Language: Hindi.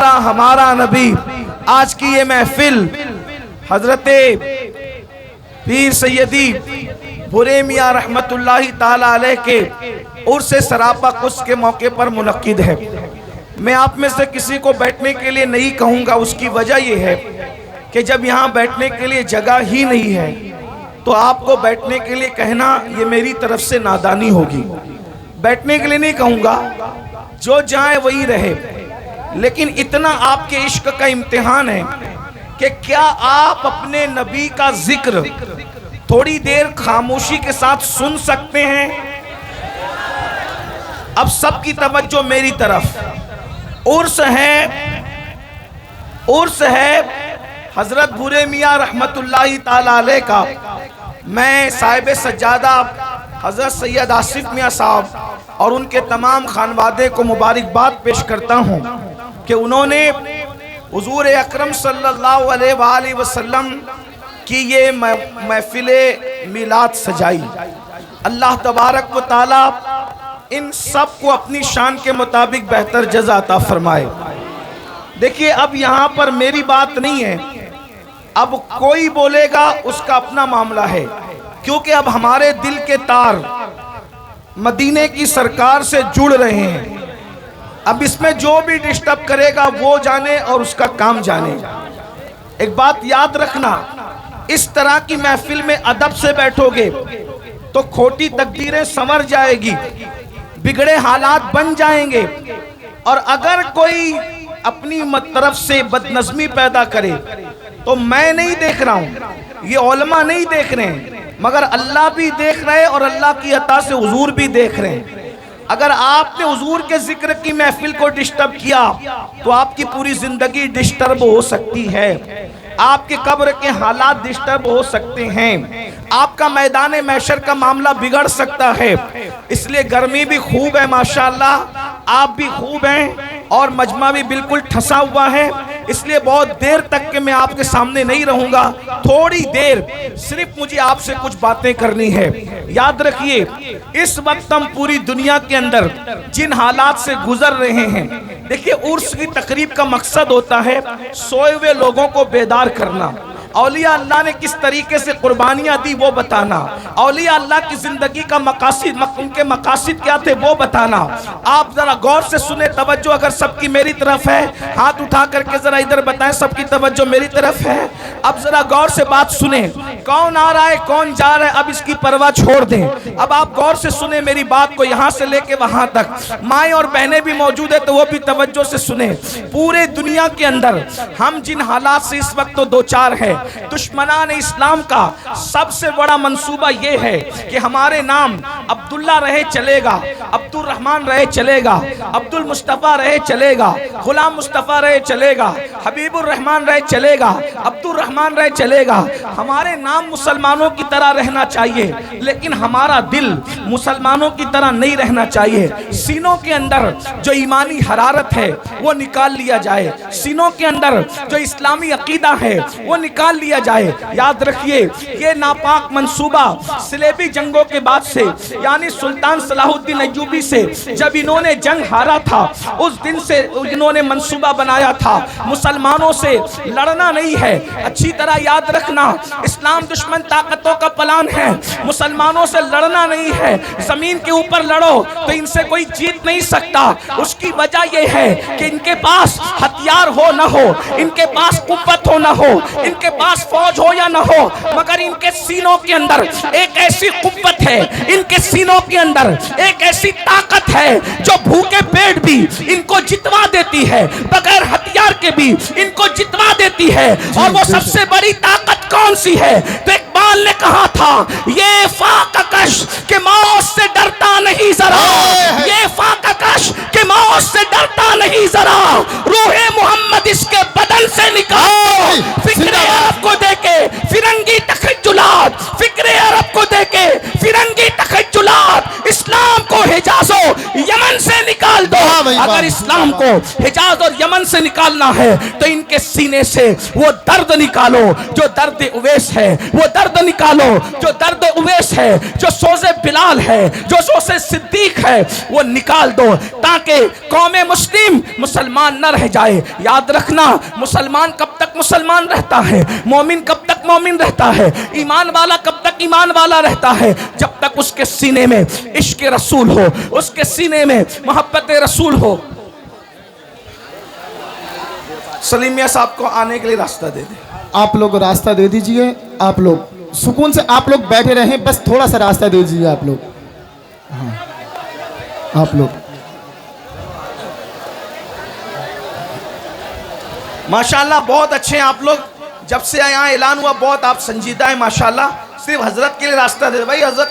तुम्हारा हमारा नबी। आज की ये महफिल हजरते पीर सैयदी बुरे मियाँ रहमतुल्लाहि ताला अलैह के उर्स सरापा कुछ के मौके पर मुनक्किद है। मैं आप में से किसी को बैठने के लिए नहीं कहूँगा, उसकी वजह यह है कि जब यहाँ बैठने के लिए जगह ही नहीं है तो आपको बैठने के लिए कहना ये मेरी तरफ से नादानी होगी। बैठने के लिए नहीं कहूँगा, जो जाए वही रहे, लेकिन इतना आपके इश्क का इम्तिहान है कि क्या आप अपने नबी का जिक्र थोड़ी देर खामोशी के साथ सुन सकते हैं? अब सबकी तवज्जो मेरी तरफ। उर्स है हजरत बुरे मियाँ रहमतुल्लाहि ताला अलैह का। मैं साहिब सज्जादा हजरत सैयद आसिफ मियाँ साहब और उनके तमाम खानवादे को मुबारकबाद पेश करता हूँ कि उन्होंने हुजूर अकरम सल्लल्लाहु अलैहि वसल्लम की ये महफिले मिलाद सजाई। अल्लाह तबारक व ताला इन सब को अपनी शान के मुताबिक बेहतर जज़ा अता फरमाए। देखिए, अब यहाँ पर मेरी बात नहीं है, अब कोई बोलेगा उसका अपना मामला है, क्योंकि अब हमारे दिल के तार मदीने की सरकार से जुड़ रहे हैं। अब इसमें जो भी डिस्टर्ब करेगा वो जाने और उसका काम जाने। एक बात याद रखना, इस तरह की महफिल में अदब से बैठोगे तो खोटी तकदीरें संवर जाएगी, बिगड़े हालात बन जाएंगे। और अगर कोई अपनी तरफ से बदनज़मी पैदा करे तो मैं नहीं देख रहा हूँ, ये उलमा नहीं देख रहे हैं, मगर अल्लाह भी देख रहे हैं और अल्लाह की अता से हुजूर भी देख रहे हैं। अगर आपने हुजूर के जिक्र की महफिल को डिस्टर्ब किया तो आपकी पूरी जिंदगी डिस्टर्ब हो सकती है, आपके कब्र के हालात डिस्टर्ब हो सकते हैं, आपका मैदान महशर का मामला बिगड़ सकता है। इसलिए गर्मी भी खूब है माशाअल्लाह, आप भी खूब हैं और मजमा भी बिल्कुल ठसा हुआ है, इसलिए बहुत देर तक के मैं आपके सामने नहीं रहूंगा। थोड़ी देर सिर्फ मुझे आपसे कुछ बातें करनी है। याद रखिए, इस वक्त हम पूरी दुनिया के अंदर जिन हालात से गुजर रहे हैं, देखिए उर्स की तकरीब का मकसद होता है सोए हुए लोगों को बेदार करना, औलिया अल्लाह ने किस तरीके से कुर्बानियाँ दी वो बताना, औलिया अल्लाह की ज़िंदगी का मकासिद, उनके मकासिद क्या थे वो बताना। आप ज़रा गौर से सुने, तवज्जो अगर सबकी मेरी तरफ है, हाथ उठा करके ज़रा इधर बताएं सबकी तवज्जो मेरी तरफ है। अब ज़रा गौर से बात सुने, कौन आ रहा है कौन जा रहा है अब इसकी परवाह छोड़ दें। अब आप गौर से सुने मेरी बात को, यहाँ से लेके वहाँ तक। माएँ और बहनें भी मौजूद है तो वो भी तवज्जो से सुने। पूरे दुनिया के अंदर हम जिन हालात से इस वक्त तो दो चार है, दुश्मनान इस्लाम का सबसे बड़ा मंसूबा यह है कि हमारे नाम अब्दुल्ला रहे चलेगा, अब्दुल रहमान रहे चलेगा, अब्दुल मुस्तफ़ा रहे चलेगा, गुलाम मुस्तफ़ा रहे चलेगा, हबीबुर रहमान रहे चलेगा, अब्दुल रहमान रहे चलेगा। हमारे नाम मुसलमानों की तरह रहना चाहिए, लेकिन हमारा दिल मुसलमानों की तरह नहीं रहना चाहिए। सीनों के अंदर जो ईमानी हरारत है वो निकाल लिया जाए, सीनों के अंदर जो इस्लामी अकीदा है वो निकाल लिया जाए। याद रखिए, ये नापाक मंसूबा सिलेबी जंगों के बाद से, यानी सुल्तान सलाहुद्दीन अय्यूबी से जब इन्होंने जंग हारा था, उस दिन से इन्होंने मंसूबा बनाया था मुसलमानों से लड़ना नहीं है। अच्छी तरह याद रखना, इस्लाम दुश्मन ताकतों का प्लान है, मुसलमानों से लड़ना नहीं है। जमीन के ऊपर लड़ो तो इनसे कोई जीत नहीं सकता। उसकी वजह यह है कि इनके पास हथियार हो ना हो, इनके पास कुव्वत हो ना हो, इनके पास फौज हो या ना हो, मगर इनके सीनों के अंदर एक ऐसी कुव्वत है, इनके सीनों के अंदर एक ऐसी ताकत है जो भूखे पेट भी इनको जितवा देती है, बगैर हथियार के भी इनको जितवा देती है। और वो सबसे बड़ी ताकत कौन सी है? तो इकबाल ने कहा था, ये फाककश के मौत से डरता नहीं जरा, ये फाककश के मौत से डरता नहीं जरा, रूहे मोहम्मद इसके बदन से निकाल। फिक्रे अरब को देके फिरंगी तखज्जुलात, फिक्रे अरब को देके फिरंगी तखज्जुलात, इस्लाम को हिजाजो यमन से निकाल दो। भाई, अगर वाह। इस्लाम को हिजाज और यमन से निकालना है तो इनके सीने से वो दर्द निकालो जो दर्द उवैस है, वो दर्द निकालो जो दर्द उवैस है, जो सोज़े बिलाल है, जो सोज़े सिद्दीक है, वो निकाल दो ताकि कौम मुस्लिम मुसलमान न रह जाए। याद रखना, मुसलमान कब तक मुसलमान रहता है, मोमिन कब तक मोमिन रहता है, ईमान वाला कब तक ईमान वाला रहता है, जब तक उसके सीने में इश्क रसूल हो, उसके सीने में मोहब्बत रसूल हो। सलीम मियां साहब को आने के लिए रास्ता दे दे। आप लोग रास्ता दे दीजिए, आप लोग सुकून से आप लोग बैठे रहें, बस थोड़ा सा रास्ता दे दीजिए आप लोग। हाँ, आप लोग माशाल्लाह बहुत अच्छे हैं आप लोग। जब से यहाँ ऐलान हुआ बहुत आप संजीदा हैं माशाल्लाह। सिर्फ हजरत के लिए रास्ता दे भाई, हजरत